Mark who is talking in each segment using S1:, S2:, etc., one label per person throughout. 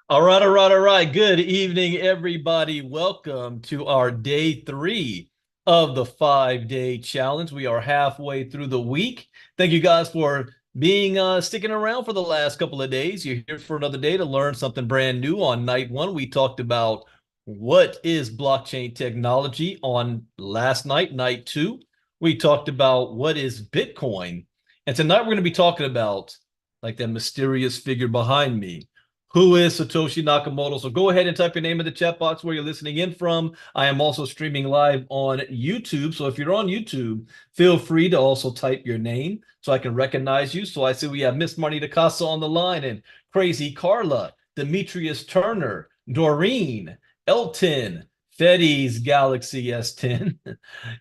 S1: All right. Good evening, everybody. Welcome to our day 3 of the 5-day challenge. We are halfway through the week. Thank you guys for being sticking around for the last couple of days. You're here for another day to learn something brand new. On night 1, we talked about what is blockchain technology. On last night, night 2, we talked about what is Bitcoin. And tonight we're going to be talking about like that mysterious figure behind me. Who is Satoshi Nakamoto? So go ahead and type your name in the chat box where you're listening in from. I am also streaming live on YouTube. So if you're on YouTube, feel free to also type your name so I can recognize you. So I see we have Miss Marnita Casa on the line and Crazy Carla, Demetrius Turner, Doreen, Elton, Fetty's Galaxy S10,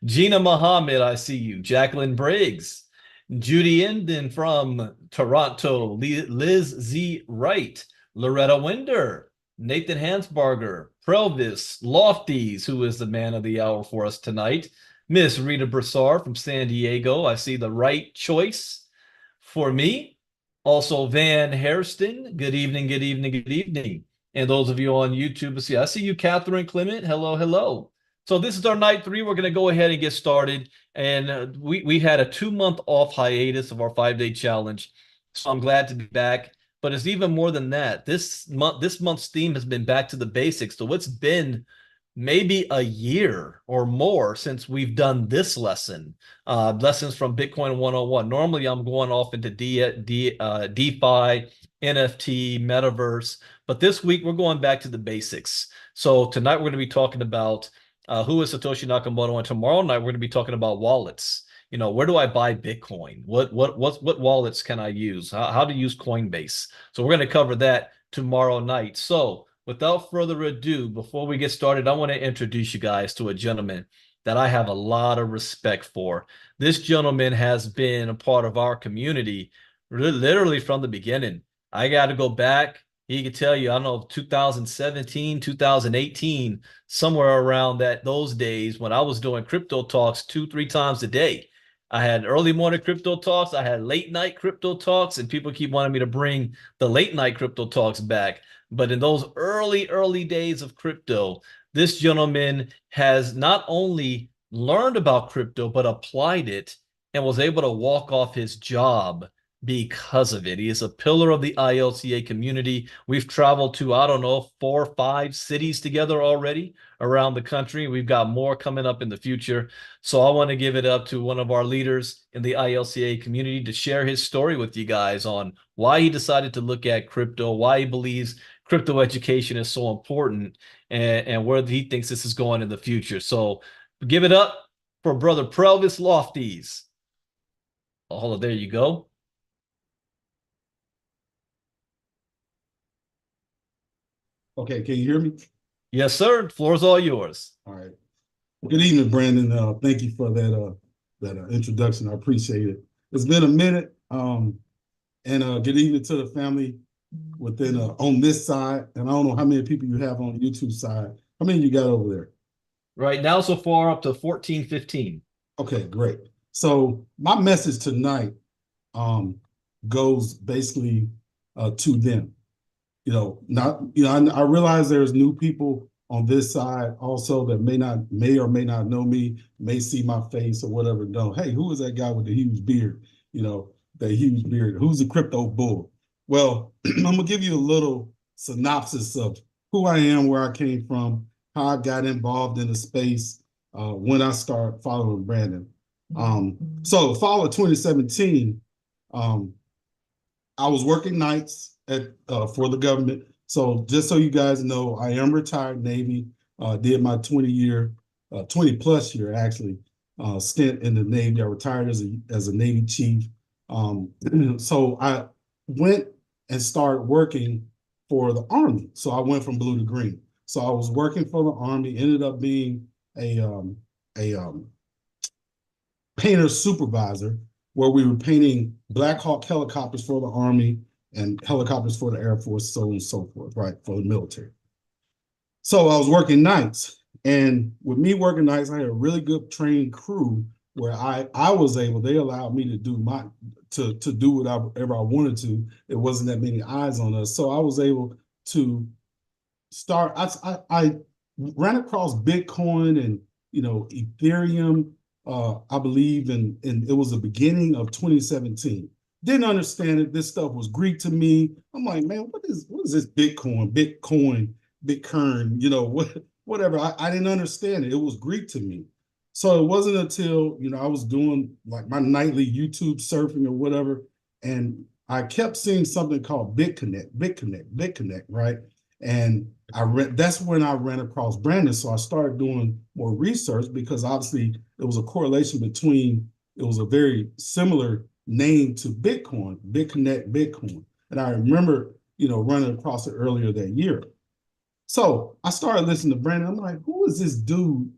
S1: Gina Mohammed, I see you, Jacqueline Briggs, Judy Enden from Toronto, Liz Z. Wright, Loretta Winder, Nathan Hansbarger, Prelvis, Lofties, who is the man of the hour for us tonight, Miss Rita Broussard from San Diego. I see the right choice for me. Also, Van Hairston. Good evening, good evening, good evening. And those of you on YouTube, I see you, Catherine Clement. Hello, hello. So this is our night 3. We're going to go ahead and get started. And we had a 2-month off hiatus of our 5-day challenge. So I'm glad to be back. But it's even more than that. This month's theme has been back to the basics. So it's been maybe a year or more since we've done this lessons from Bitcoin 101. Normally, I'm going off into DeFi, NFT, Metaverse, but this week we're going back to the basics. So tonight we're going to be talking about who is Satoshi Nakamoto, and tomorrow night we're going to be talking about wallets. Where do I buy Bitcoin? What wallets can I use? How to use Coinbase? So we're going to cover that tomorrow night. So without further ado, before we get started, I want to introduce you guys to a gentleman that I have a lot of respect for. This gentleman has been a part of our community literally from the beginning. I got to go back. He could tell you, I don't know, 2017, 2018, somewhere around those days when I was doing crypto talks 2, 3 times a day. I had early morning crypto talks, I had late night crypto talks, and people keep wanting me to bring the late night crypto talks back. But in those early days of crypto, this gentleman has not only learned about crypto, but applied it and was able to walk off his job because of it. He is a pillar of the ILCA community. We've traveled to, I don't know, 4 or 5 cities together already around the country. We've got more coming up in the future. So I want to give it up to one of our leaders in the ILCA community to share his story with you guys on why he decided to look at crypto, why he believes crypto education is so important, and where he thinks this is going in the future. So give it up for brother Prelvis Lofties. Oh, there you go.
S2: Okay, can you hear me?
S1: Yes, sir. Floor's all yours.
S2: All right. Good evening, Brandon. Thank you for that introduction. I appreciate it. It's been a minute. And good evening to the family within on this side. And I don't know how many people you have on the YouTube side. How many you got over there?
S1: Right now, so far, up to 14, 15.
S2: Okay, great. So my message tonight goes basically to them. I realize there's new people on this side also that may or may not know me, may see my face or whatever. No, hey, who is that guy with the huge beard? That huge beard. Who's the crypto bull? Well, I'm gonna give you a little synopsis of who I am, where I came from, how I got involved in the space when I started following Brandon. So fall of 2017, I was working nights for the government. So just so you guys know, I am retired Navy. Did my 20 plus year actually stint in the Navy. I retired as a Navy chief. So I went and started working for the Army. So I went from blue to green. So I was working for the Army. Ended up being a painter supervisor where we were painting Black Hawk helicopters for the Army and helicopters for the Air Force, so on and so forth, right, for the military. So I was working nights, and with me working nights, I had a really good trained crew where I was able, they allowed me to do to do whatever I wanted to. It wasn't that many eyes on us. So I was able to start. I ran across Bitcoin and Ethereum. I believe in it was the beginning of 2017. Didn't understand it. This stuff was Greek to me. I'm like, man, what is this Bitcoin, Bitcoin, whatever. I didn't understand it. It was Greek to me. So it wasn't until, I was doing like my nightly YouTube surfing or whatever, and I kept seeing something called BitConnect, right? And that's when I ran across Brandon. So I started doing more research because obviously it was a correlation between, it was a very similar name to Bitcoin, Bitcoin. And I remember, running across it earlier that year. So I started listening to Brandon. I'm like, who is this dude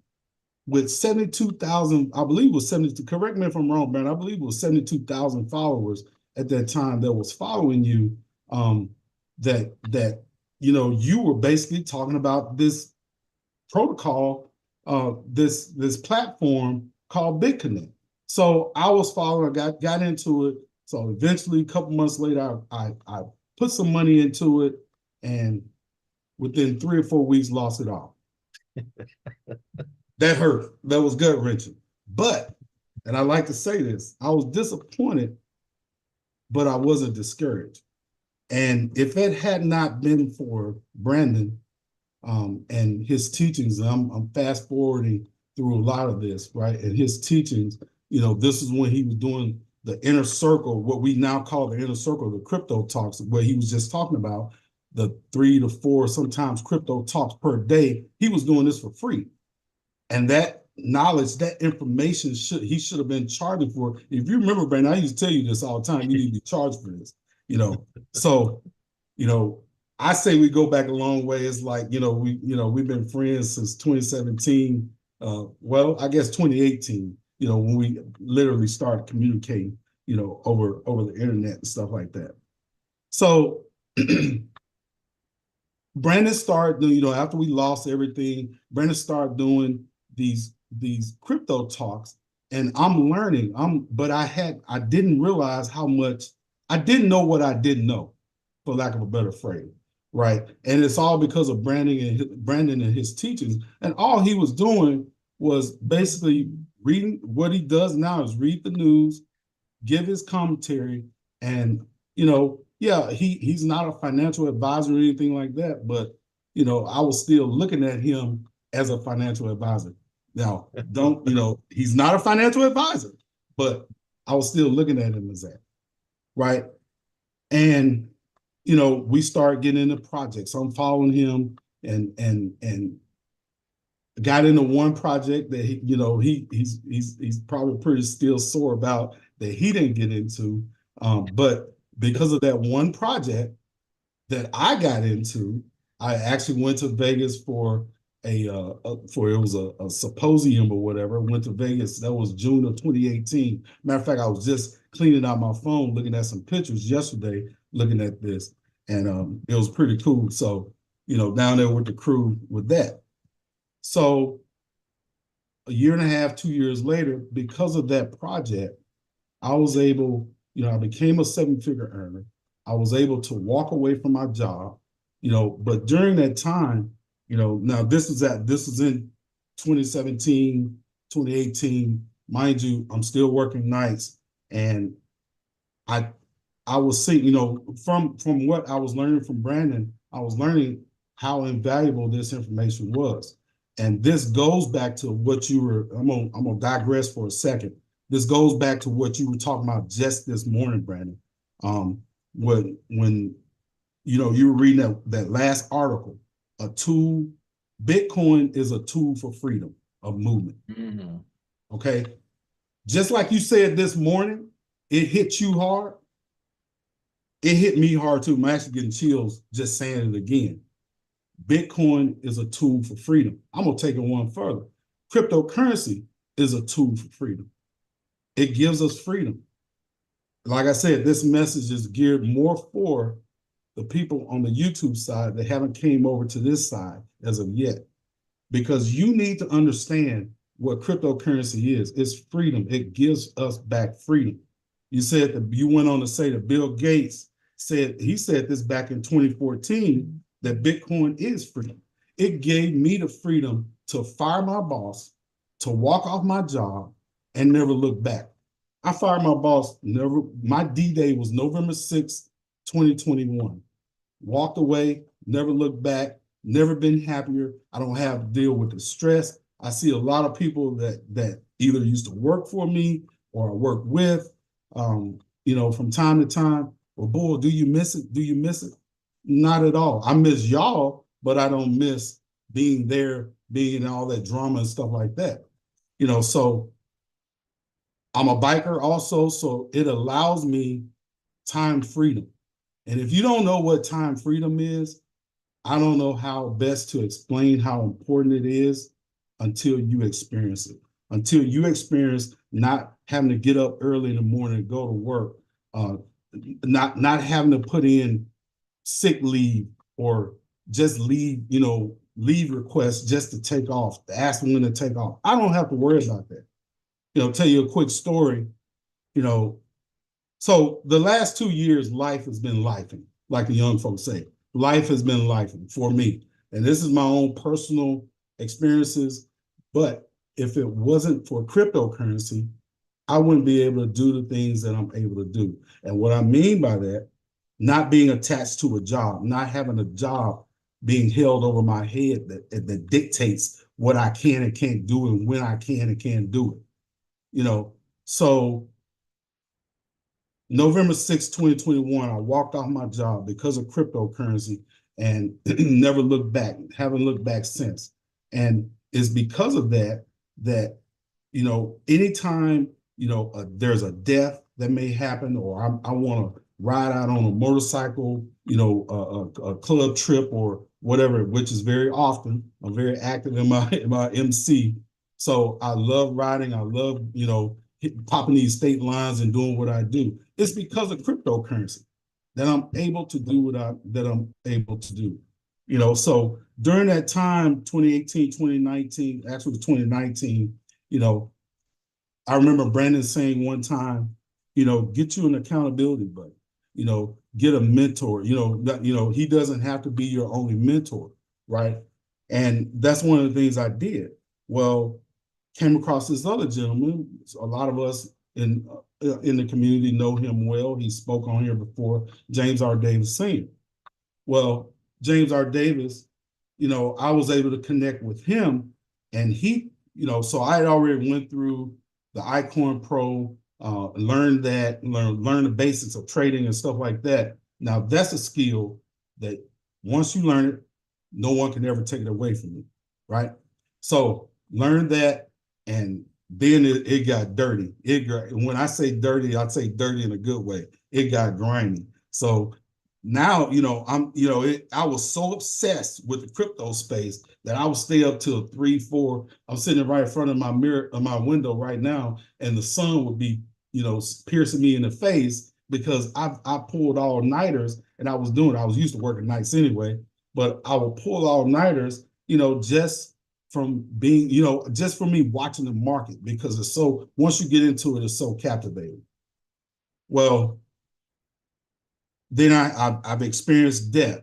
S2: with 72,000, I believe it was 72, correct me if I'm wrong, Brandon, I believe it was 72,000 followers at that time that was following you, that you were basically talking about this protocol, this platform called BitConnect. So I was following, got into it. So eventually, a couple months later, I put some money into it, and within 3 or 4 weeks, lost it all. That hurt. That was gut wrenching. But, and I like to say this, I was disappointed, but I wasn't discouraged. And if it had not been for Brandon and his teachings, and I'm fast forwarding through a lot of this, right? And his teachings, this is when he was doing the inner circle, what we now call the inner circle, the crypto talks, where he was just talking about the 3 to 4, sometimes crypto talks per day. He was doing this for free. And that knowledge, that information, he should have been charging for. If you remember, Brandon, I used to tell you this all the time, you need to be charged for this, So, I say we go back a long way. It's like, we've been friends since 2017. Well, I guess 2018, when we literally started communicating, over the internet and stuff like that. So Brandon started, after we lost everything, Brandon started doing these crypto talks, and I'm learning. But I didn't realize how much, I didn't know what I didn't know, for lack of a better phrase, right? And it's all because of Brandon and his teachings. And all he was doing was basically reading. What he does now is read the news, give his commentary, and yeah, he's not a financial advisor or anything like that, but I was still looking at him as a financial advisor. Now, he's not a financial advisor, but I was still looking at him as that, right? And we start getting into projects. I'm following him and got into one project that he's probably pretty still sore about that he didn't get into, but because of that one project that I got into, I actually went to Vegas for it was a symposium or whatever. Went to Vegas. That was June of 2018. Matter of fact, I was just cleaning out my phone, looking at some pictures yesterday, looking at this, and it was pretty cool. So, down there with the crew with that. So a year and a half, 2 years later, because of that project, I was able, I became a 7-figure earner. I was able to walk away from my job, but during that time, now this is in 2017, 2018, mind you, I'm still working nights, and I was seeing, from what I was learning from Brandon, I was learning how invaluable this information was. And this goes back to what I'm gonna digress for a second. This goes back to what you were talking about just this morning, Brandon. When you were reading that last article, a tool, Bitcoin is a tool for freedom of movement.
S1: Mm-hmm.
S2: Okay. Just like you said this morning, it hit you hard. It hit me hard too. I'm actually getting chills just saying it again. Bitcoin is a tool for freedom. I'm going to take it one further. Cryptocurrency is a tool for freedom. It gives us freedom. Like I said, this message is geared more for the people on the YouTube side that haven't came over to this side as of yet, because you need to understand what cryptocurrency is. It's freedom. It gives us back freedom. You went on to say that Bill Gates said this back in 2014, that Bitcoin is freedom. It gave me the freedom to fire my boss, to walk off my job, and never look back. I fired my boss, my D-Day was November 6th, 2021. Walked away, never looked back, never been happier. I don't have to deal with the stress. I see a lot of people that either used to work for me or I work with, from time to time. Well, boy, do you miss it? Do you miss it? Not at all. I miss y'all, but I don't miss being there, being in all that drama and stuff like that. So I'm a biker also, so it allows me time freedom. And if you don't know what time freedom is, I don't know how best to explain how important it is until you experience it. Until you experience not having to get up early in the morning to go to work, not having to put in sick leave or just leave requests just to take off, to ask them when to take off. I don't have to worry about that. Tell you a quick story. So the last 2 years, life has been lifing, like the young folks say. Life has been lifing for me. And this is my own personal experiences. But if it wasn't for cryptocurrency, I wouldn't be able to do the things that I'm able to do. And what I mean by that, not being attached to a job, not having a job being held over my head that dictates what I can and can't do and when I can and can't do it. So November 6th, 2021, I walked off my job because of cryptocurrency and never looked back, haven't looked back since. And it's because of that, anytime, there's a death that may happen, or I want to ride out on a motorcycle, a club trip or whatever, which is very often. I'm very active in my MC. So I love riding. I love, popping these state lines and doing what I do. It's because of cryptocurrency that I'm able to do that I'm able to do. So during that time, 2018, 2019, actually 2019, I remember Brandon saying one time, get you an accountability buddy, get a mentor, he doesn't have to be your only mentor, right? And that's one of the things I did. Well, came across this other gentleman. A lot of us in the community know him well. He spoke on here before, James R. Davis Sr. Well, James R. Davis, I was able to connect with him, and he, so I had already went through the iCoin Pro, learned the basics of trading and stuff like that. Now that's a skill that once you learn it, no one can ever take it away from you, right? So learn that, and then it got dirty. When I say dirty, I'd say dirty in a good way. It got grimy. So now, I was so obsessed with the crypto space that I would stay up till 3, 4. I'm sitting right in front of my mirror, of my window right now, and the sun would be, piercing me in the face because I pulled all-nighters, and I was used to working nights anyway, but I would pull all-nighters, just from being, just for me watching the market, because once you get into it, it's so captivating. Well, then I've experienced death.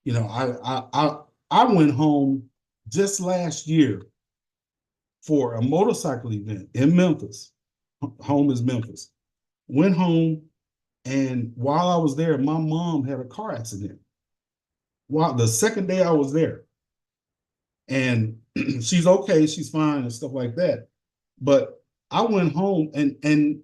S2: I went home just last year for a motorcycle event in Memphis. Home is Memphis. Went home, and while I was there, my mom had a car accident. While the second day I was there, and she's okay, she's fine and stuff like that. But I went home, and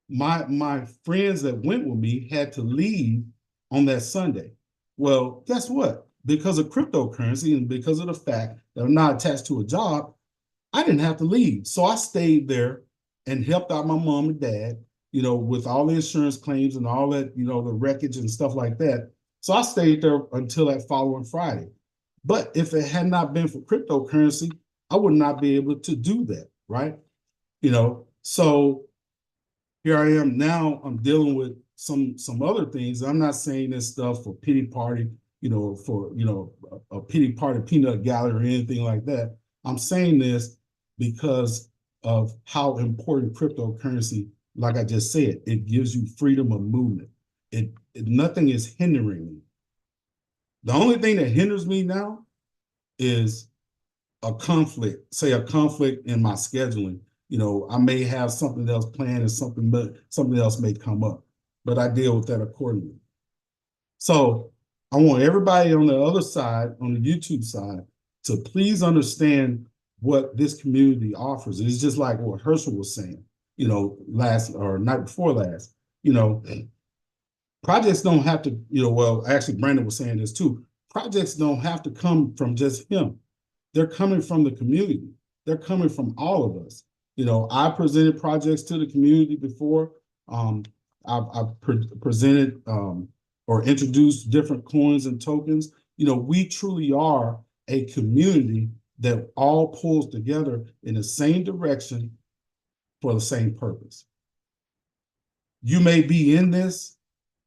S2: my friends that went with me had to leave on that Sunday. Well, guess what? Because of cryptocurrency and because of the fact that I'm not attached to a job, I didn't have to leave. So I stayed there and helped out my mom and dad, with all the insurance claims and all that, the wreckage and stuff like that. So I stayed there until that following Friday. But if it had not been for cryptocurrency, I would not be able to do that, right? So here I am now. I'm dealing with some other things. I'm not saying this stuff for pity party, for a pity party peanut gallery or anything like that. I'm saying this because of how important cryptocurrency, like I just said, it gives you freedom of movement. Nothing is hindering me. The only thing that hinders me now is a conflict, say a conflict in my scheduling. I may have something else planned and something else may come up, but I deal with that accordingly. So I want everybody on the other side, on the YouTube side, to please understand what this community offers. It's just like what Herschel was saying, last or night before last. Projects don't have to, well, actually Brandon was saying this too. Projects don't have to come from just him. They're coming from the community. They're coming from all of us. I presented projects to the community before. I've presented or introduced different coins and tokens. We truly are a community that all pulls together in the same direction for the same purpose. You may be in this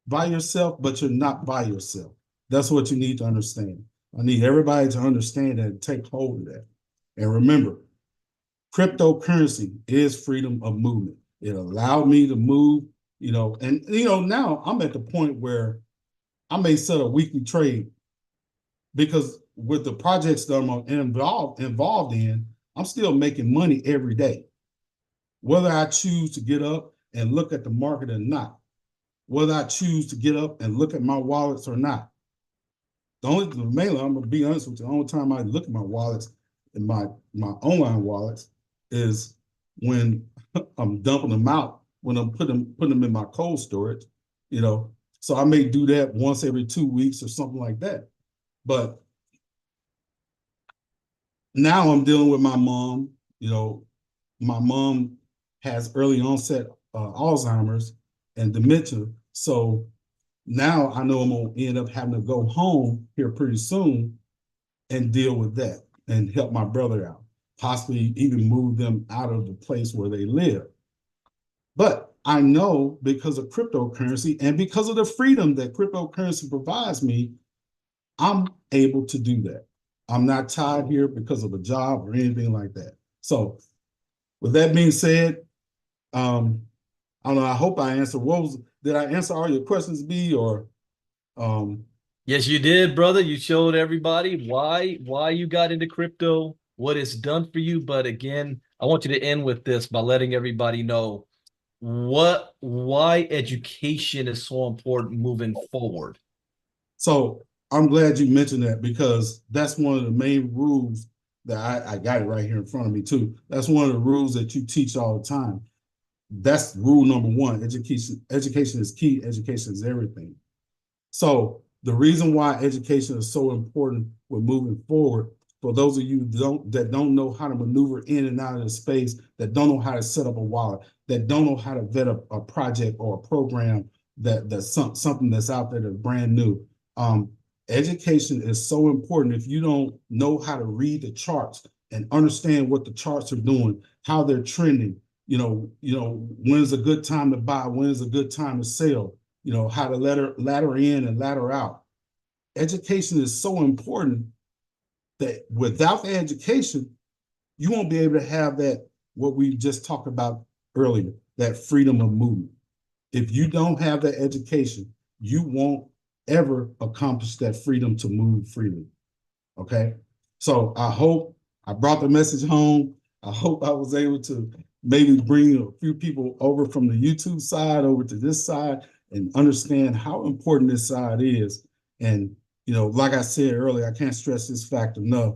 S2: by yourself, but you're not by yourself. That's what you need to understand. I need everybody to understand that and take hold of that. And remember, cryptocurrency is freedom of movement. It allowed me to move, and now I'm at the point where I may set a weekly trade because with the projects that I'm involved in, I'm still making money every day. Whether I choose to get up and look at the market or not, whether I choose to get up and look at my wallets or not. Mainly, I'm gonna be honest with you, the only time I look at my wallets and my online wallets is when I'm dumping them out, when I'm putting them in my cold storage, So I may do that once every 2 weeks or something like that. But now I'm dealing with my mom. My mom has early onset Alzheimer's and dementia. So now I know I'm going to end up having to go home here pretty soon and deal with that and help my brother out, possibly even move them out of the place where they live. But I know because of cryptocurrency and because of the freedom that cryptocurrency provides me, I'm able to do that. I'm not tied here because of a job or anything like that. So with that being said, I don't know, I hope I answered. Did I answer all your questions, B, or?
S1: Yes, you did, brother. You showed everybody why you got into crypto, what it's done for you. But again, I want you to end with this by letting everybody know why education is so important moving forward.
S2: So I'm glad you mentioned that because that's one of the main rules that I got it right here in front of me too. That's one of the rules that you teach all the time. That's rule number one. Education is key. Education is everything. So the reason why education is so important with moving forward, for those of you that don't know how to maneuver in and out of the space, that don't know how to set up a wallet, that don't know how to vet a project or a program that's something that's out there that's brand new. Education is so important. If you don't know how to read the charts and understand what the charts are doing, how they're trending, when's a good time to buy, when's a good time to sell, how to ladder in and ladder out. Education is so important that without the education, you won't be able to have that, what we just talked about earlier, that freedom of movement. If you don't have that education, you won't ever accomplish that freedom to move freely. Okay? So I hope I brought the message home. I hope I was able to maybe bring a few people over from the YouTube side over to this side and understand how important this side is. And, like I said earlier, I can't stress this fact enough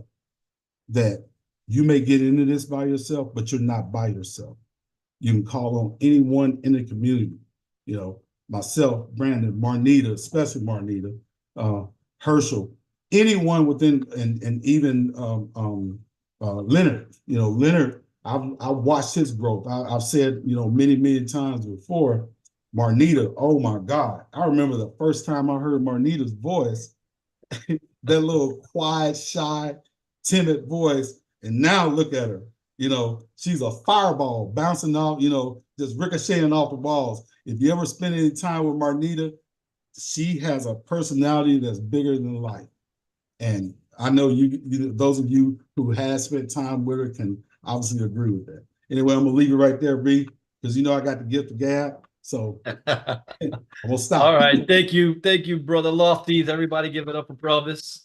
S2: that you may get into this by yourself, but you're not by yourself. You can call on anyone in the community, myself, Brandon, Marnita, especially Marnita, Herschel, anyone within, and even Leonard. Leonard, I've watched his growth. I've said, many, many times before, Marnita, oh my God. I remember the first time I heard Marnita's voice, that little quiet, shy, timid voice. And now look at her. She's a fireball bouncing off, just ricocheting off the walls. If you ever spend any time with Marnita, she has a personality that's bigger than life. And I know those of you who have spent time with her can obviously agree with that. Anyway, I'm gonna leave it right there, B, because I got the gift of gab. So I'm gonna
S1: All
S2: stop.
S1: right. Thank you, brother Lofties. Everybody give it up for Provis.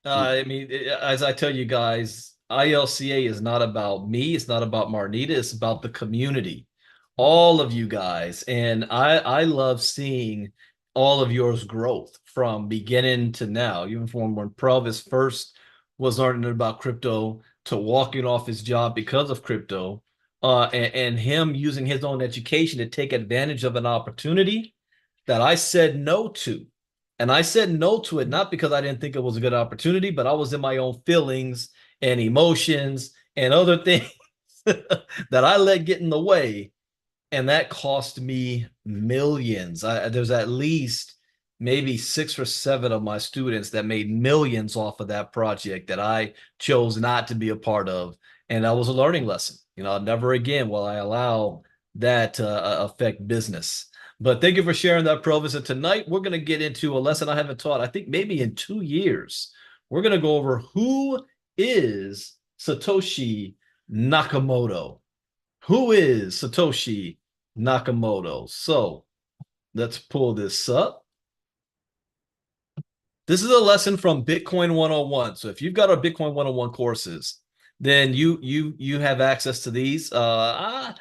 S1: I mean, as I tell you guys, ILCA is not about me. It's not about Marnita. It's about the community, all of you guys. And I love seeing all of yours growth from beginning to now, even from when Provis first was learning about crypto to walking off his job because of crypto, and him using his own education to take advantage of an opportunity that I said no to. And I said no to it, not because I didn't think it was a good opportunity, but I was in my own feelings and emotions and other things that I let get in the way. And that cost me millions. There's at least maybe 6 or 7 of my students that made millions off of that project that I chose not to be a part of. And that was a learning lesson. Never again will I allow that to affect business. But thank you for sharing that, Provis. And tonight we're going to get into a lesson I haven't taught, I think maybe in 2 years. We're going to go over who is Satoshi Nakamoto. Who is Satoshi Nakamoto? So let's pull this up. This is a lesson from Bitcoin 101. So if you've got our Bitcoin 101 courses, then you have access to these. Well,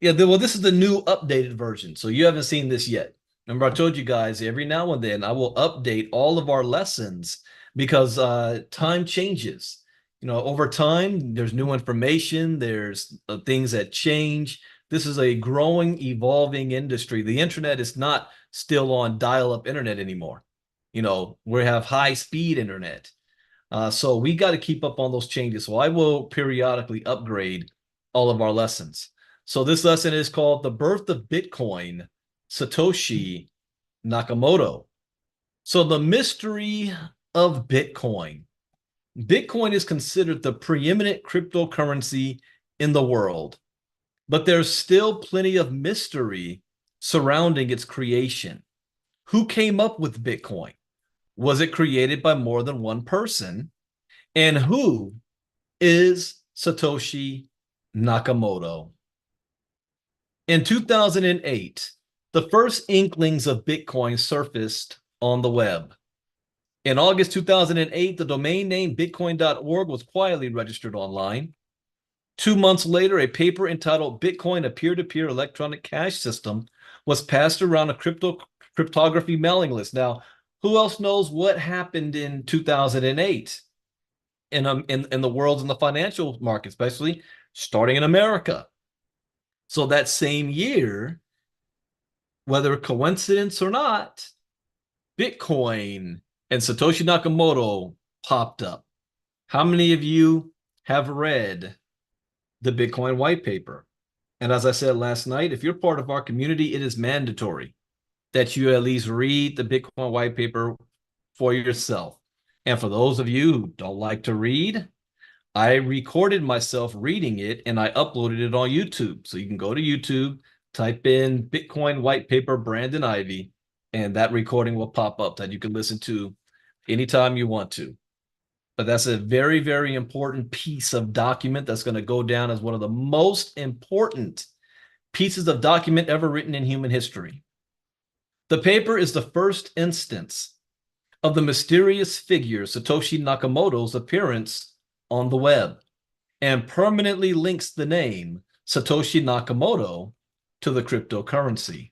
S1: this is the new updated version. So you haven't seen this yet. Remember, I told you guys every now and then I will update all of our lessons because time changes. Over time, there's new information, there's things that change. This is a growing, evolving industry. The internet is not still on dial-up internet anymore. We have high-speed internet. So we got to keep up on those changes. So I will periodically upgrade all of our lessons. So this lesson is called The Birth of Bitcoin, Satoshi Nakamoto. So the mystery of Bitcoin. Bitcoin is considered the preeminent cryptocurrency in the world, but there's still plenty of mystery surrounding its creation. Who came up with Bitcoin? Was it created by more than one person? And who is Satoshi Nakamoto? In 2008, the first inklings of Bitcoin surfaced on the web. In August 2008, the domain name bitcoin.org was quietly registered online. 2 months later, a paper entitled Bitcoin, a peer-to-peer electronic cash system, was passed around a cryptography mailing list. Now, who else knows what happened in 2008 in the world, in the financial market, especially starting in America? So that same year, whether coincidence or not, Bitcoin and Satoshi Nakamoto popped up. How many of you have read the Bitcoin white paper? And as I said last night, if you're part of our community, it is mandatory that you at least read the Bitcoin white paper for yourself. And for those of you who don't like to read, I recorded myself reading it and I uploaded it on YouTube. So you can go to YouTube, type in Bitcoin white paper Brandon Ivey, and that recording will pop up that you can listen to anytime you want to. But that's a very, very important piece of document that's going to go down as one of the most important pieces of document ever written in human history. The paper is the first instance of the mysterious figure Satoshi Nakamoto's appearance on the web and permanently links the name Satoshi Nakamoto to the cryptocurrency.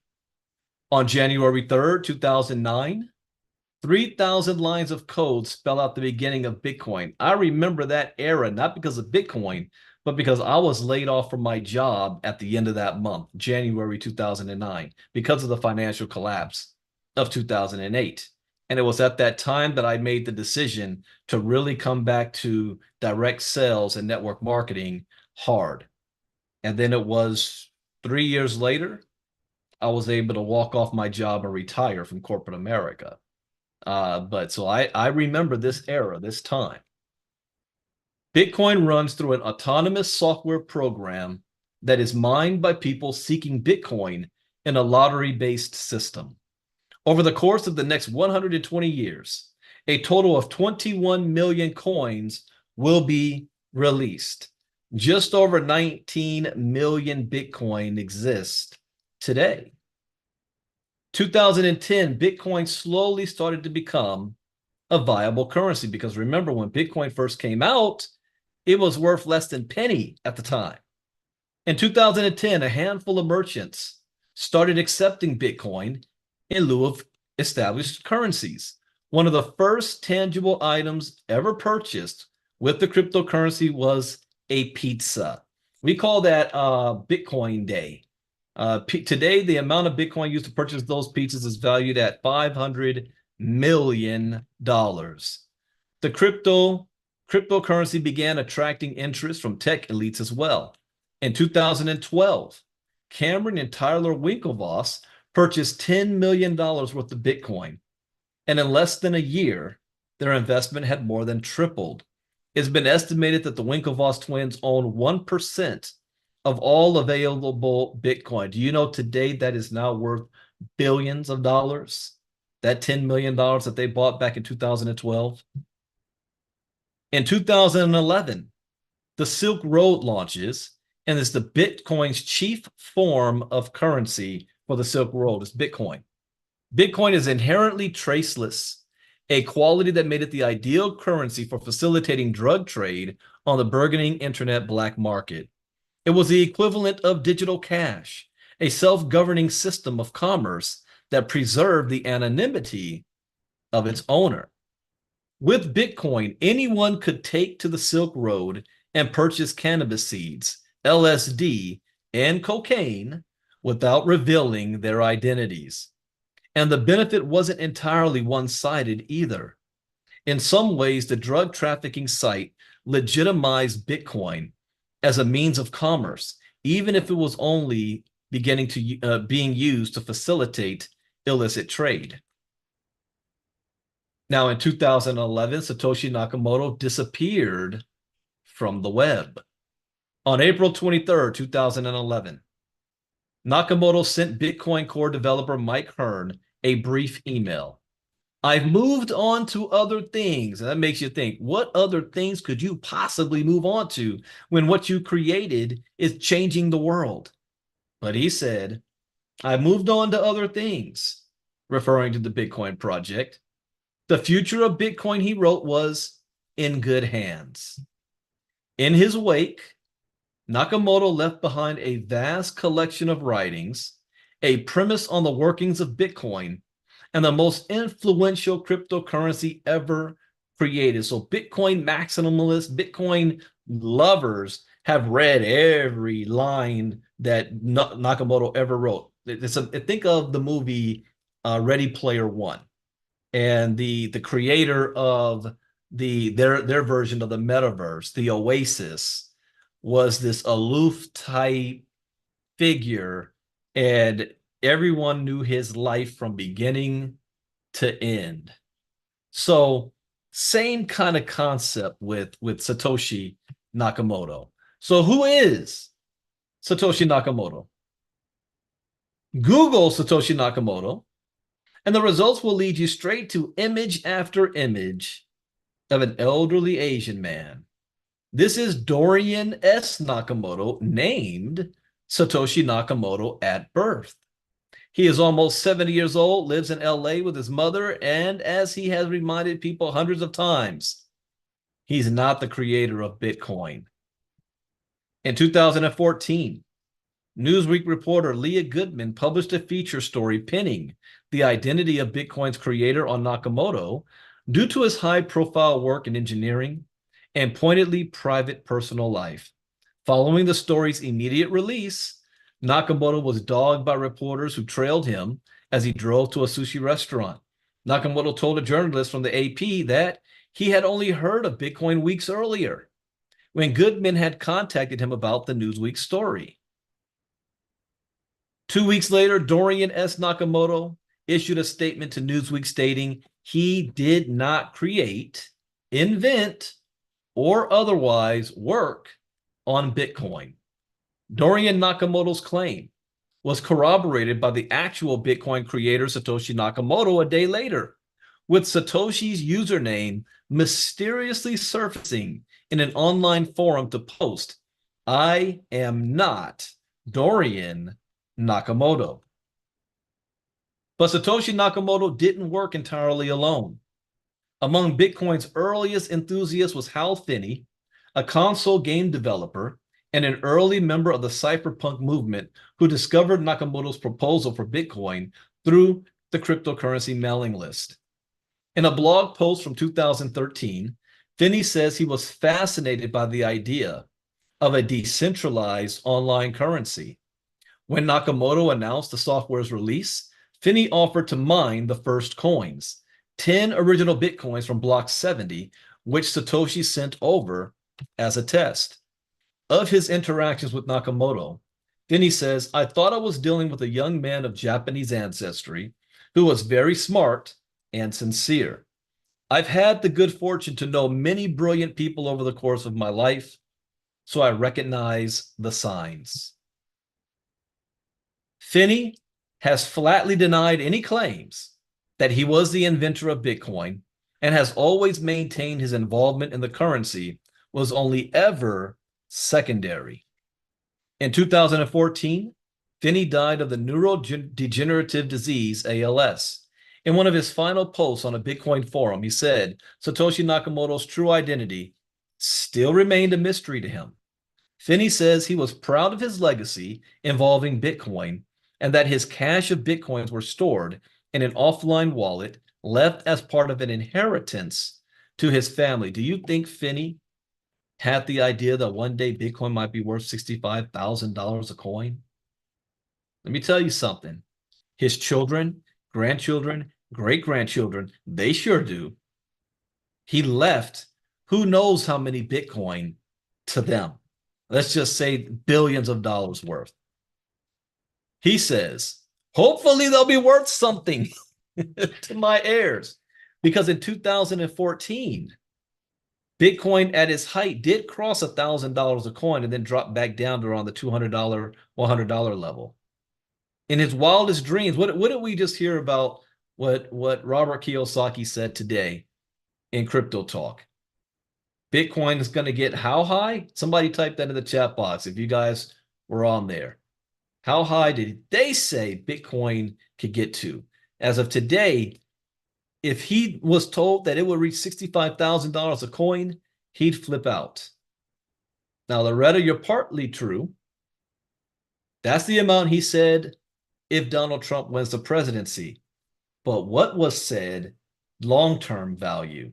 S1: On January 3rd, 2009, 3,000 lines of code spell out the beginning of Bitcoin. I remember that era, not because of Bitcoin, but because I was laid off from my job at the end of that month, January 2009, because of the financial collapse of 2008. And it was at that time that I made the decision to really come back to direct sales and network marketing hard. And then it was 3 years later, I was able to walk off my job and retire from corporate America. But so I remember this era, this time. Bitcoin runs through an autonomous software program that is mined by people seeking Bitcoin in a lottery-based system. Over the course of the next 120 years, a total of 21 million coins will be released. Just over 19 million Bitcoin exist today. 2010, Bitcoin slowly started to become a viable currency because remember when Bitcoin first came out, it was worth less than penny at the time. In 2010, a handful of merchants started accepting Bitcoin in lieu of established currencies. One of the first tangible items ever purchased with the cryptocurrency was a pizza. We call that Bitcoin Day. Today, the amount of Bitcoin used to purchase those pizzas is valued at $500 million. The cryptocurrency began attracting interest from tech elites as well. In 2012, Cameron and Tyler Winklevoss purchased $10 million worth of Bitcoin. And in less than a year, their investment had more than tripled. It's been estimated that the Winklevoss twins own 1% of all available Bitcoin. Do you know today that is now worth billions of dollars? That $10 million that they bought back in 2012? In 2011, the Silk Road launches, and it's the Bitcoin's chief form of currency for the Silk Road is Bitcoin. Bitcoin is inherently traceless, a quality that made it the ideal currency for facilitating drug trade on the burgeoning internet black market. It was the equivalent of digital cash, a self-governing system of commerce that preserved the anonymity of its owner. With Bitcoin, anyone could take to the Silk Road and purchase cannabis seeds, LSD, and cocaine without revealing their identities. And the benefit wasn't entirely one-sided either. In some ways, the drug trafficking site legitimized Bitcoin as a means of commerce, even if it was only being used to facilitate illicit trade. Now, in 2011, Satoshi Nakamoto disappeared from the web. On April 23rd, 2011, Nakamoto sent Bitcoin Core developer Mike Hearn a brief email. I've moved on to other things. And that makes you think, what other things could you possibly move on to when what you created is changing the world? But he said, I moved on to other things, referring to the Bitcoin project. The future of Bitcoin, he wrote, was in good hands. In his wake, Nakamoto left behind a vast collection of writings, a premise on the workings of Bitcoin, and the most influential cryptocurrency ever created. So Bitcoin maximalists, Bitcoin lovers have read every line that Nakamoto ever wrote. Think of the movie Ready Player One. And the creator of their version of the metaverse, the Oasis, was this aloof type figure, and everyone knew his life from beginning to end. So same kind of concept with Satoshi Nakamoto. So who is Satoshi Nakamoto? Google Satoshi Nakamoto, and the results will lead you straight to image after image of an elderly Asian man. This is Dorian S. Nakamoto, named Satoshi Nakamoto at birth. He is almost 70 years old, lives in LA with his mother, and as he has reminded people hundreds of times, he's not the creator of Bitcoin. In 2014, Newsweek reporter Leah Goodman published a feature story pinning the identity of Bitcoin's creator on Nakamoto due to his high-profile work in engineering and pointedly private personal life. Following the story's immediate release, Nakamoto was dogged by reporters who trailed him as he drove to a sushi restaurant. Nakamoto told a journalist from the AP that he had only heard of Bitcoin weeks earlier, when Goodman had contacted him about the Newsweek story. 2 weeks later, Dorian S. Nakamoto issued a statement to Newsweek stating he did not create, invent, or otherwise work on Bitcoin. Dorian Nakamoto's claim was corroborated by the actual Bitcoin creator Satoshi Nakamoto a day later, with Satoshi's username mysteriously surfacing in an online forum to post, I am not Dorian Nakamoto. But Satoshi Nakamoto didn't work entirely alone. Among Bitcoin's earliest enthusiasts was Hal Finney, a console game developer and an early member of the cypherpunk movement who discovered Nakamoto's proposal for Bitcoin through the cryptocurrency mailing list. In a blog post from 2013, Finney says he was fascinated by the idea of a decentralized online currency. When Nakamoto announced the software's release, Finney offered to mine the first coins, 10 original Bitcoins from Block 70, which Satoshi sent over as a test. Of his interactions with Nakamoto, Finney says, I thought I was dealing with a young man of Japanese ancestry who was very smart and sincere. I've had the good fortune to know many brilliant people over the course of my life, so I recognize the signs. Finney has flatly denied any claims that he was the inventor of Bitcoin and has always maintained his involvement in the currency was only ever secondary. In 2014, Finney died of the neurodegenerative disease ALS. In one of his final posts on a Bitcoin forum, he said Satoshi Nakamoto's true identity still remained a mystery to him. Finney says he was proud of his legacy involving Bitcoin and that his cache of Bitcoins were stored in an offline wallet left as part of an inheritance to his family. Do you think Finney had the idea that one day Bitcoin might be worth $65,000 a coin? Let me tell you something. His children, grandchildren, great-grandchildren, they sure do. He left who knows how many Bitcoin to them. Let's just say billions of dollars worth. He says, hopefully they'll be worth something to my heirs. Because in 2014, Bitcoin at its height did cross $1,000 a coin and then dropped back down to around the $200, $100 level. In his wildest dreams, what did we just hear about what Robert Kiyosaki said today in Crypto Talk? Bitcoin is going to get how high? Somebody type that in the chat box if you guys were on there. How high did they say Bitcoin could get to? As of today, if he was told that it would reach $65,000 a coin, he'd flip out. Now, Loretta, you're partly true. That's the amount he said if Donald Trump wins the presidency. But what was said long-term value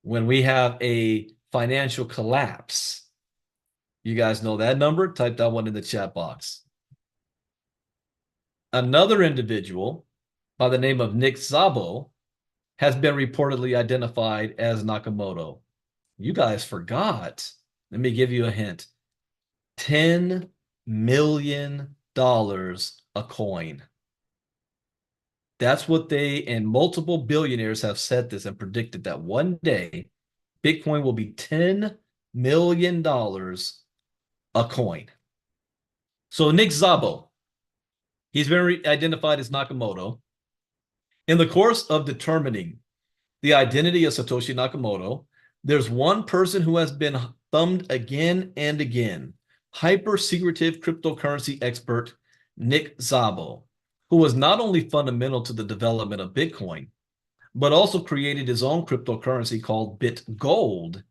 S1: when we have a financial collapse? You guys know that number? Type that one in the chat box. Another individual by the name of Nick Szabo has been reportedly identified as Nakamoto. You guys forgot. Let me give you a hint. $10 million a coin. That's what they and multiple billionaires have said this and predicted that one day Bitcoin will be $10 million a coin. So Nick Szabo, he's been identified as Nakamoto. In the course of determining the identity of Satoshi Nakamoto, there's one person who has been thumbed again and again, hyper-secretive cryptocurrency expert Nick Szabo, who was not only fundamental to the development of Bitcoin, but also created his own cryptocurrency called BitGold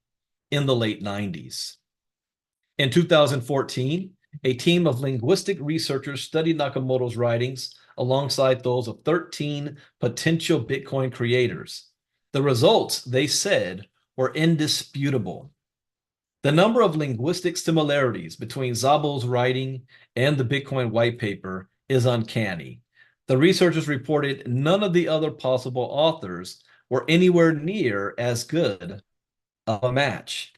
S1: in the late 90s. In 2014, a team of linguistic researchers studied Nakamoto's writings alongside those of 13 potential Bitcoin creators. The results, they said, were indisputable. The number of linguistic similarities between Szabo's writing and the Bitcoin white paper is uncanny. The researchers reported none of the other possible authors were anywhere near as good of a match.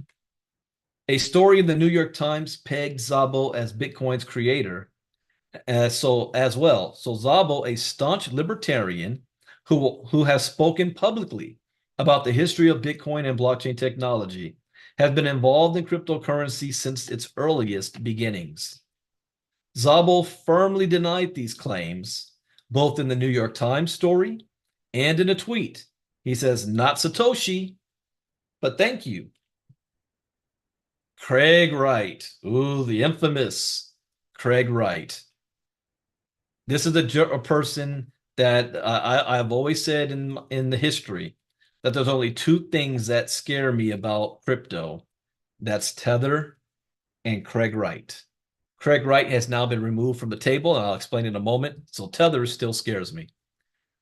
S1: A story in the New York Times pegged Szabo as Bitcoin's creator as well. So Szabo, a staunch libertarian who has spoken publicly about the history of Bitcoin and blockchain technology, has been involved in cryptocurrency since its earliest beginnings. Szabo firmly denied these claims, both in the New York Times story and in a tweet. He says, not Satoshi, but thank you. Craig Wright. Ooh, the infamous Craig Wright. This is a person that I've always said in the history that there's only two things that scare me about crypto. That's Tether and Craig Wright. Craig Wright has now been removed from the table, and I'll explain in a moment. So Tether still scares me.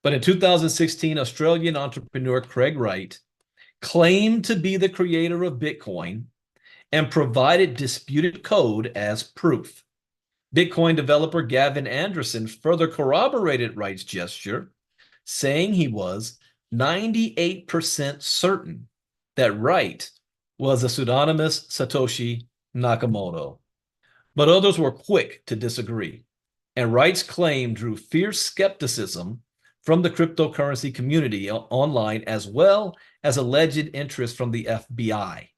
S1: But in 2016, Australian entrepreneur Craig Wright claimed to be the creator of Bitcoin and provided disputed code as proof. Bitcoin developer Gavin Anderson further corroborated Wright's gesture, saying he was 98% certain that Wright was a pseudonymous Satoshi Nakamoto. But others were quick to disagree, and Wright's claim drew fierce skepticism from the cryptocurrency community online, as well as alleged interest from the FBI.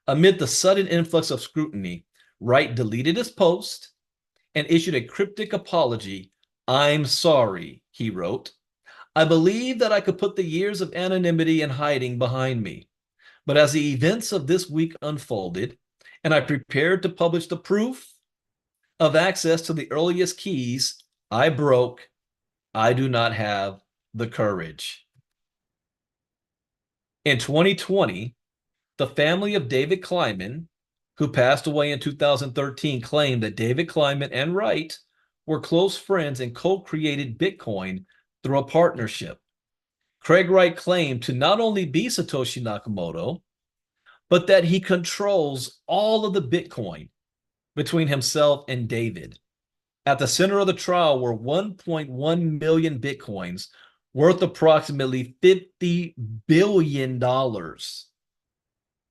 S1: Amid the sudden influx of scrutiny, Wright deleted his post and issued a cryptic apology. "I'm sorry," he wrote. "I believe that I could put the years of anonymity and hiding behind me. But as the events of this week unfolded, and I prepared to publish the proof of access to the earliest keys, I broke. I do not have the courage." In 2020, the family of David Kleiman, who passed away in 2013, claimed that David Kleiman and Wright were close friends and co-created Bitcoin through a partnership. Craig Wright claimed to not only be Satoshi Nakamoto, but that he controls all of the Bitcoin between himself and David. At the center of the trial were 1.1 million Bitcoins worth approximately $50 billion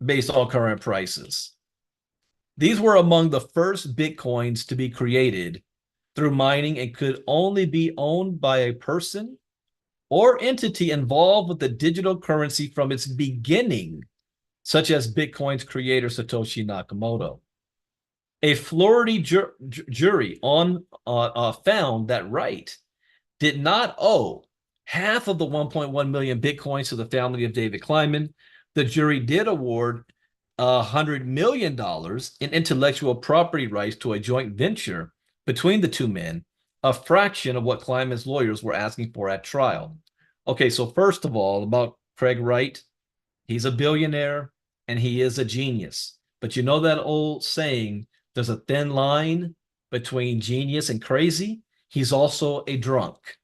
S1: based on current prices. These were among the first Bitcoins to be created through mining and could only be owned by a person or entity involved with the digital currency from its beginning, such as Bitcoin's creator Satoshi Nakamoto. A Florida jury found that Wright did not owe half of the 1.1 million Bitcoins to the family of David Kleiman. The jury did award $100 million in intellectual property rights to a joint venture between the two men, a fraction of what Kleiman's lawyers were asking for at trial. Okay, so first of all, about Craig Wright, he's a billionaire and he is a genius. But you know that old saying, there's a thin line between genius and crazy? He's also a drunk.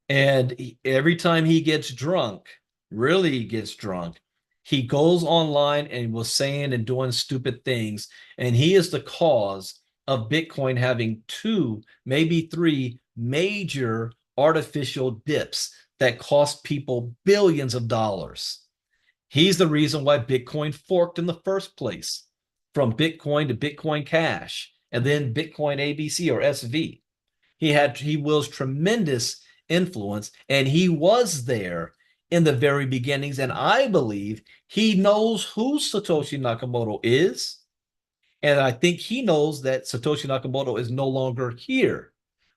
S1: And every time he gets drunk, really gets drunk, he goes online and was saying and doing stupid things. And he is the cause of Bitcoin having 2, maybe 3 major artificial dips that cost people billions of dollars. He's the reason why Bitcoin forked in the first place, from Bitcoin to Bitcoin Cash, and then Bitcoin ABC or SV. He wields tremendous influence, and he was there in the very beginnings. And I believe he knows who Satoshi Nakamoto is. And I think he knows that Satoshi Nakamoto is no longer here,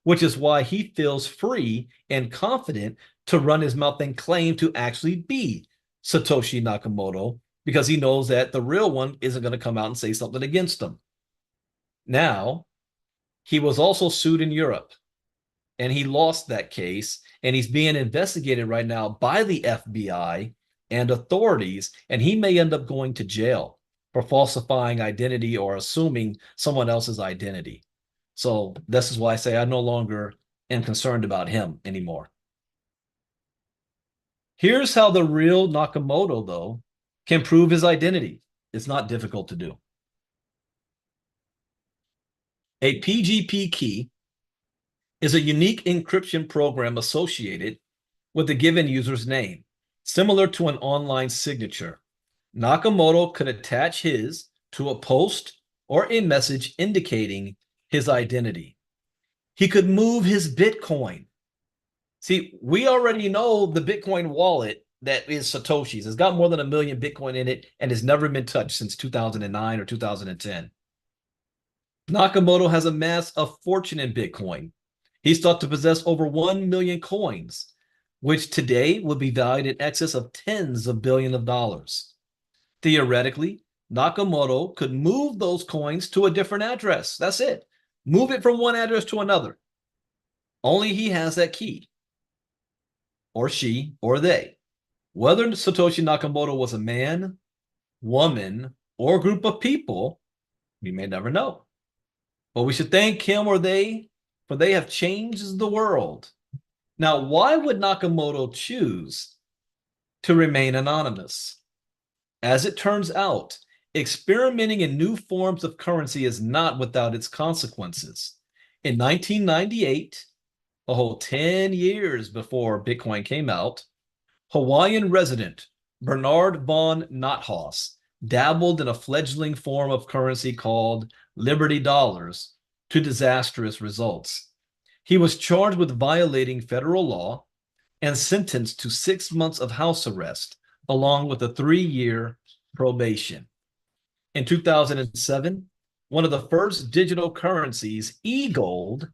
S1: which is why he feels free and confident to run his mouth and claim to actually be Satoshi Nakamoto, because he knows that the real one isn't going to come out and say something against him. Now, he was also sued in Europe, and he lost that case, and he's being investigated right now by the FBI and authorities, and he may end up going to jail for falsifying identity or assuming someone else's identity. So this is why I say I no longer am concerned about him anymore. Here's how the real Nakamoto, though, can prove his identity. It's not difficult to do. A PGP key is a unique encryption program associated with a given user's name, similar to an online signature. Nakamoto could attach his to a post or a message indicating his identity. He could move his Bitcoin. See, we already know the Bitcoin wallet that is Satoshi's. It's got more than 1 million Bitcoin in it and has never been touched since 2009 or 2010. Nakamoto has amassed a fortune in Bitcoin. He's thought to possess over 1 million coins, which today would be valued in excess of tens of billions of dollars. Theoretically, Nakamoto could move those coins to a different address. That's it. Move it from one address to another. Only he has that key, or she, or they. Whether Satoshi Nakamoto was a man, woman, or group of people, we may never know. But we should thank him or they, for they have changed the world. Now, why would Nakamoto choose to remain anonymous? As it turns out, experimenting in new forms of currency is not without its consequences. In 1998, a whole 10 years before Bitcoin came out, Hawaiian resident Bernard von Nothaus dabbled in a fledgling form of currency called Liberty Dollars to disastrous results. He was charged with violating federal law and sentenced to 6 months of house arrest, along with a 3-year probation. In 2007, one of the first digital currencies, e-gold,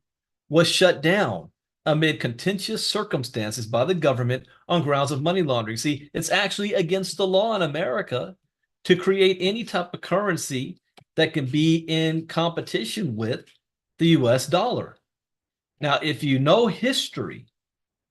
S1: was shut down amid contentious circumstances by the government on grounds of money laundering. See, it's actually against the law in America to create any type of currency that can be in competition with the US dollar. Now, if you know history,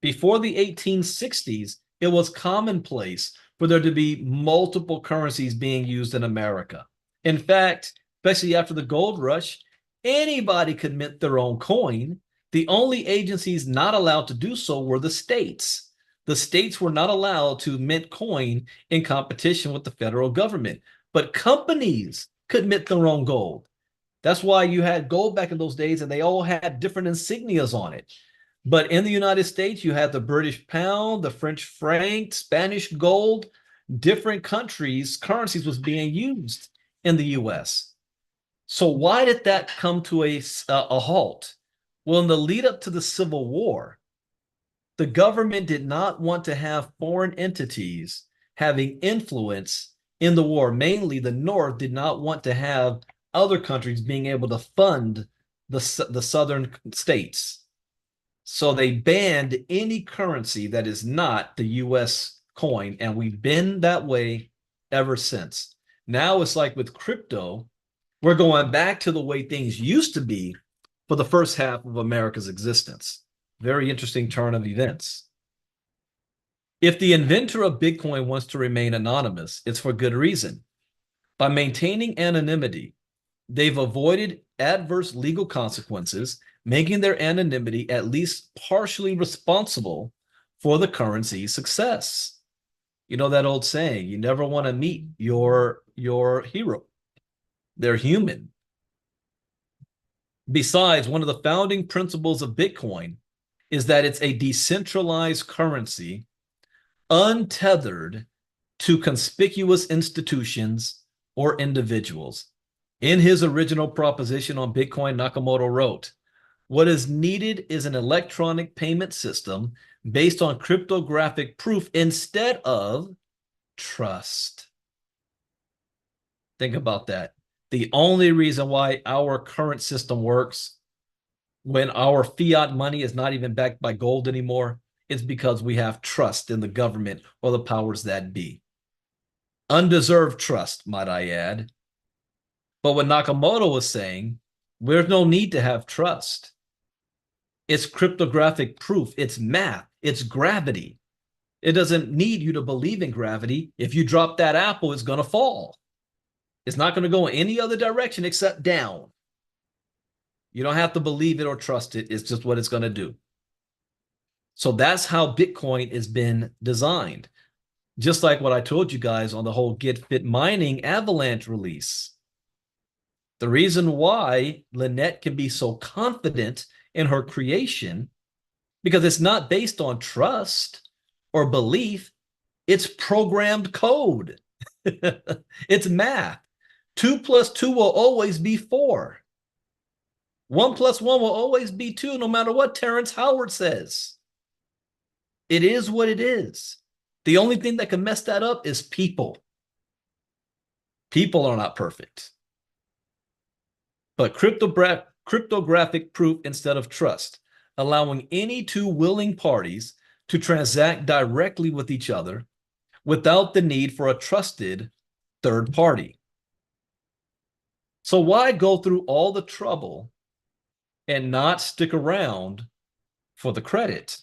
S1: before the 1860s, it was commonplace for there to be multiple currencies being used in America. In fact, especially after the gold rush, anybody could mint their own coin. The only agencies not allowed to do so were the states. The states were not allowed to mint coin in competition with the federal government, but companies could mint their own gold. That's why you had gold back in those days, and they all had different insignias on it. But in the United States, you had the British pound, the French franc, Spanish gold. Different countries' currencies was being used in the US. So why did that come to a halt? Well, in the lead up to the Civil War, the government did not want to have foreign entities having influence in the war. Mainly, the North did not want to have other countries being able to fund the southern states. So they banned any currency that is not the US coin, and we've been that way ever since. Now it's like with crypto, we're going back to the way things used to be for the first half of America's existence. Very interesting turn of events. If the inventor of Bitcoin wants to remain anonymous, it's for good reason. By maintaining anonymity, they've avoided adverse legal consequences, making their anonymity at least partially responsible for the currency's success. You know that old saying, you never want to meet your hero. They're human. Besides, one of the founding principles of Bitcoin is that it's a decentralized currency, untethered to conspicuous institutions or individuals. In his original proposition on Bitcoin, Nakamoto wrote, "What is needed is an electronic payment system based on cryptographic proof instead of trust." Think about that. The only reason why our current system works when our fiat money is not even backed by gold anymore is because we have trust in the government or the powers that be. Undeserved trust, might I add. But what Nakamoto was saying, there's no need to have trust. It's cryptographic proof. It's math. It's gravity. It doesn't need you to believe in gravity. If you drop that apple, it's going to fall. It's not going to go in any other direction except down. You don't have to believe it or trust it. It's just what it's going to do. So that's how Bitcoin has been designed. Just like what I told you guys on the whole Get Fit Mining Avalanche release. The reason why Lynette can be so confident in her creation, because it's not based on trust or belief. It's programmed code. It's math. 2 + 2 will always be 4. 1 + 1 will always be 2, no matter what Terrence Howard says. It is what it is. The only thing that can mess that up is people. People are not perfect. But cryptographic proof instead of trust, allowing any two willing parties to transact directly with each other without the need for a trusted third party. So why go through all the trouble and not stick around for the credit.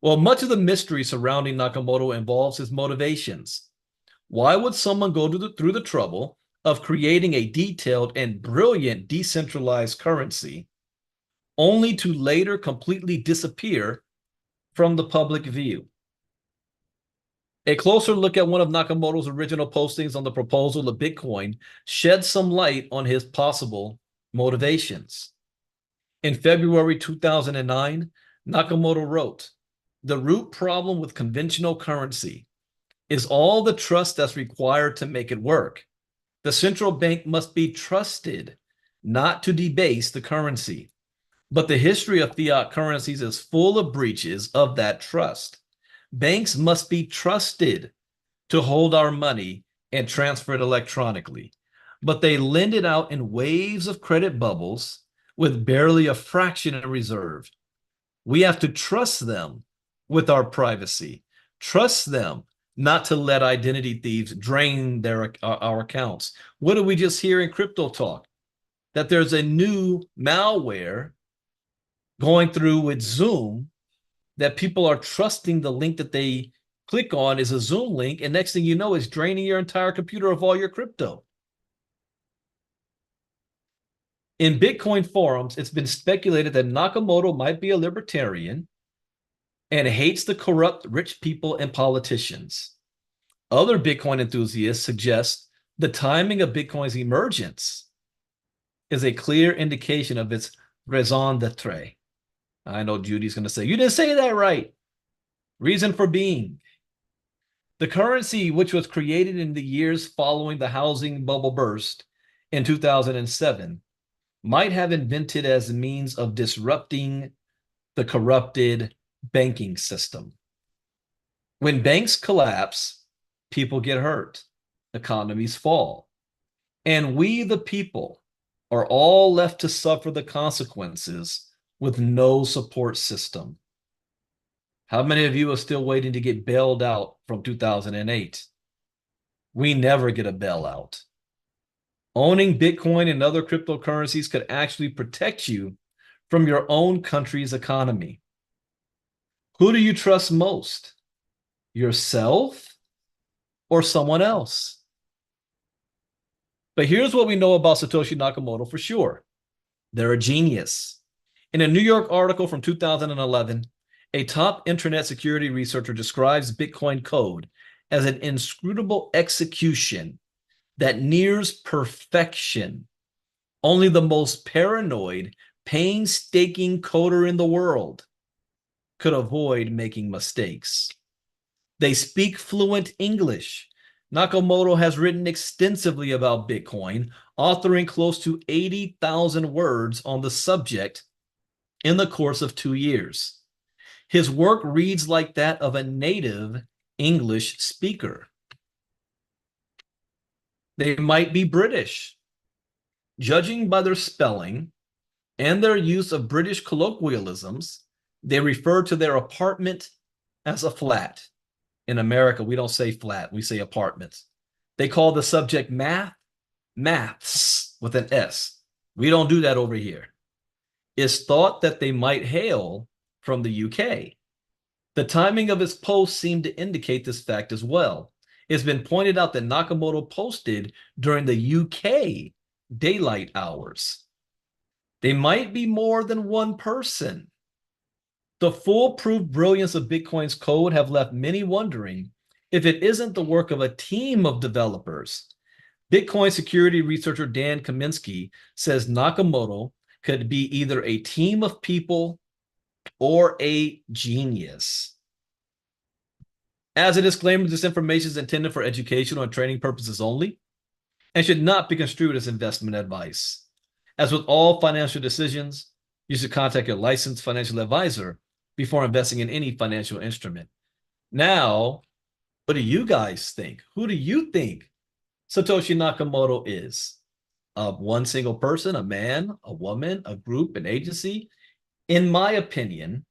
S1: Well, much of the mystery surrounding Nakamoto involves his motivations. Why would someone go through the trouble of creating a detailed and brilliant decentralized currency only to later completely disappear from the public view? A closer look at one of Nakamoto's original postings on the proposal of Bitcoin sheds some light on his possible motivations. In February 2009, Nakamoto wrote, "The root problem with conventional currency is all the trust that's required to make it work. The central bank must be trusted not to debase the currency. But the history of fiat currencies is full of breaches of that trust. Banks must be trusted to hold our money and transfer it electronically, but they lend it out in waves of credit bubbles with barely a fraction in reserve. We have to trust them with our privacy, trust them not to let identity thieves drain our accounts." What did we just hear in crypto talk? That there's a new malware going through with Zoom that people are trusting the link that they click on is a Zoom link, and next thing you know, it's draining your entire computer of all your crypto. In Bitcoin forums, it's been speculated that Nakamoto might be a libertarian and hates the corrupt rich people and politicians. Other Bitcoin enthusiasts suggest the timing of Bitcoin's emergence is a clear indication of its raison d'etre. I know Judy's going to say, "You didn't say that right." Reason for being. The currency, which was created in the years following the housing bubble burst in 2007, might have invented as a means of disrupting the corrupted banking system. When banks collapse, people get hurt, economies fall, and we, the people, are all left to suffer the consequences with no support system. How many of you are still waiting to get bailed out from 2008? We never get a bailout. Owning Bitcoin and other cryptocurrencies could actually protect you from your own country's economy. Who do you trust most? Yourself or someone else? But here's what we know about Satoshi Nakamoto for sure. They're a genius. In a New York article from 2011, a top internet security researcher describes Bitcoin code as an inscrutable execution that nears perfection. Only the most paranoid, painstaking coder in the world could avoid making mistakes. They speak fluent English. Nakamoto has written extensively about Bitcoin, authoring close to 80,000 words on the subject in the course of 2 years. His work reads like that of a native English speaker. They might be British. Judging by their spelling and their use of British colloquialisms, they refer to their apartment as a flat. In America, we don't say flat, we say apartments. They call the subject math, maths with an S. We don't do that over here. It's thought that they might hail from the UK. The timing of his post seemed to indicate this fact as well. It's been pointed out that Nakamoto posted during the UK daylight hours. They might be more than one person. The foolproof brilliance of Bitcoin's code have left many wondering if it isn't the work of a team of developers. Bitcoin security researcher Dan Kaminsky says Nakamoto could be either a team of people or a genius. As a disclaimer, this information is intended for educational and training purposes only and should not be construed as investment advice. As with all financial decisions, you should contact your licensed financial advisor before investing in any financial instrument. Now, what do you guys think? Who do you think Satoshi Nakamoto is? One single person, a man, a woman, a group, an agency? In my opinion,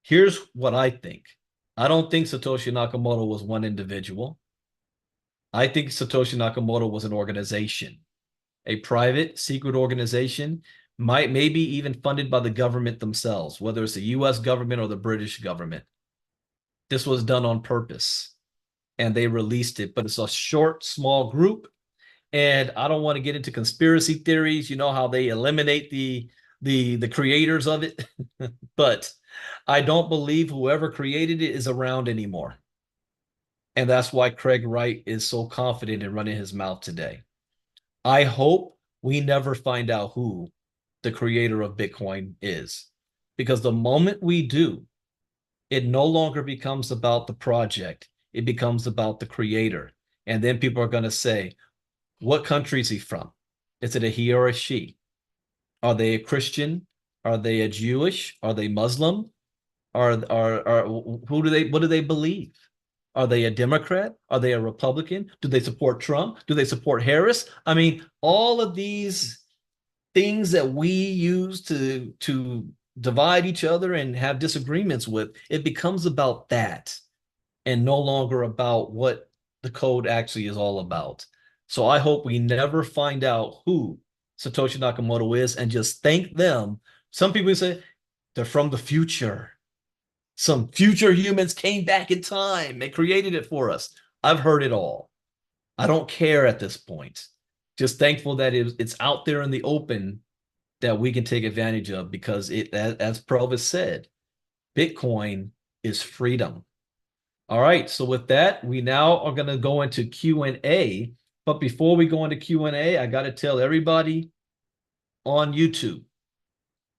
S1: here's what I think. I don't think Satoshi Nakamoto was one individual. I think Satoshi Nakamoto was an organization, a private, secret organization might maybe even funded by the government themselves, whether it's the US government or the British government. This was done on purpose and they released it, but it's a short, small group. And I don't want to get into conspiracy theories, you know, how they eliminate the creators of it, but I don't believe whoever created it is around anymore. And that's why Craig Wright is so confident in running his mouth today. I hope we never find out who the creator of Bitcoin is, because the moment we do, it no longer becomes about the project. It becomes about the creator. And then people are going to say, what country is he from? Is it a he or a she? Are they a Christian? Are they a Jewish? Are they Muslim? Are who do they what do they believe? Are they a Democrat? Are they a Republican? Do they support Trump? Do they support Harris? I mean, all of these things that we use to divide each other and have disagreements with, it becomes about that and no longer about what the code actually is all about. So I hope we never find out who Satoshi Nakamoto is and just thank them. Some people say they're from the future. Some future humans came back in time and created it for us. I've heard it all. I don't care at this point. Just thankful that it's out there in the open that we can take advantage of, because it, as Provis said, Bitcoin is freedom. All right, so with that, we now are going to go into Q&A. But before we go into Q&A, I got to tell everybody on YouTube,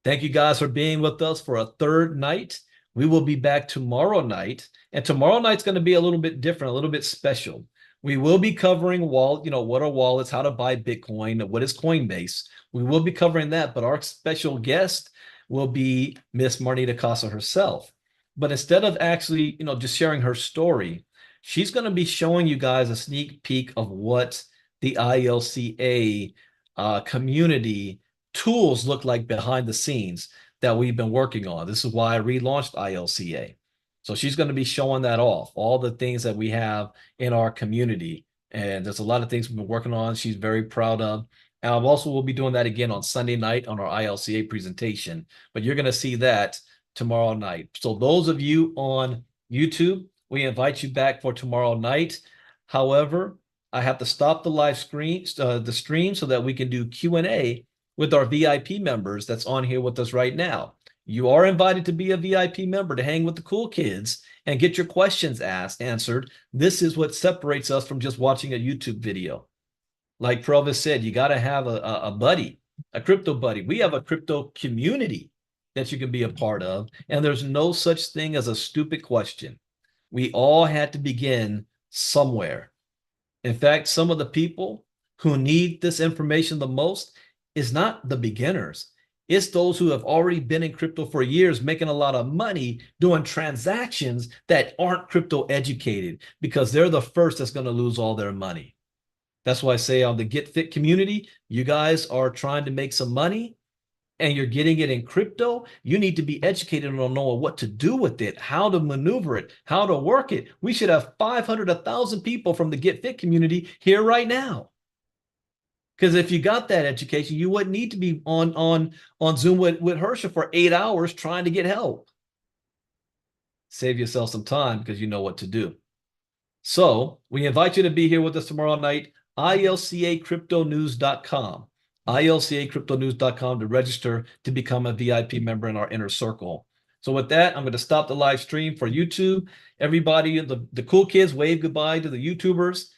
S1: thank you guys for being with us for a third night. We will be back tomorrow night, and tomorrow night's going to be a little bit different, a little bit special. We will be covering what are wallets, how to buy Bitcoin, what is Coinbase. We will be covering that, but our special guest will be Miss Marnita Casa herself. But instead of actually, just sharing her story, she's going to be showing you guys a sneak peek of what the ILCA community tools look like behind the scenes that we've been working on. This is why I relaunched ILCA. So she's going to be showing that off, all the things that we have in our community. And there's a lot of things we've been working on. She's very proud of. And I also will be doing that again on Sunday night on our ILCA presentation. But you're going to see that tomorrow night. So those of you on YouTube, we invite you back for tomorrow night. However, I have to stop the live screen, the stream, so that we can do Q&A with our VIP members that's on here with us right now. You are invited to be a VIP member to hang with the cool kids and get your questions answered. This is what separates us from just watching a YouTube video. Like Provis said, you got to have a buddy, a crypto buddy. We have a crypto community that you can be a part of, and there's no such thing as a stupid question. We all had to begin somewhere. In fact, some of the people who need this information the most is not the beginners. It's those who have already been in crypto for years, making a lot of money doing transactions that aren't crypto educated, because they're the first that's going to lose all their money. That's why I say on the Get Fit community, you guys are trying to make some money and you're getting it in crypto. You need to be educated on knowing what to do with it, how to maneuver it, how to work it. We should have 500, 1,000 people from the Get Fit community here right now. Because if you got that education, you wouldn't need to be on Zoom with Herschel for 8 hours trying to get help. Save yourself some time because you know what to do. So we invite you to be here with us tomorrow night, ilcacryptonews.com, ilcacryptonews.com to register to become a VIP member in our inner circle. So with that, I'm going to stop the live stream for YouTube. Everybody, the cool kids, wave goodbye to the YouTubers.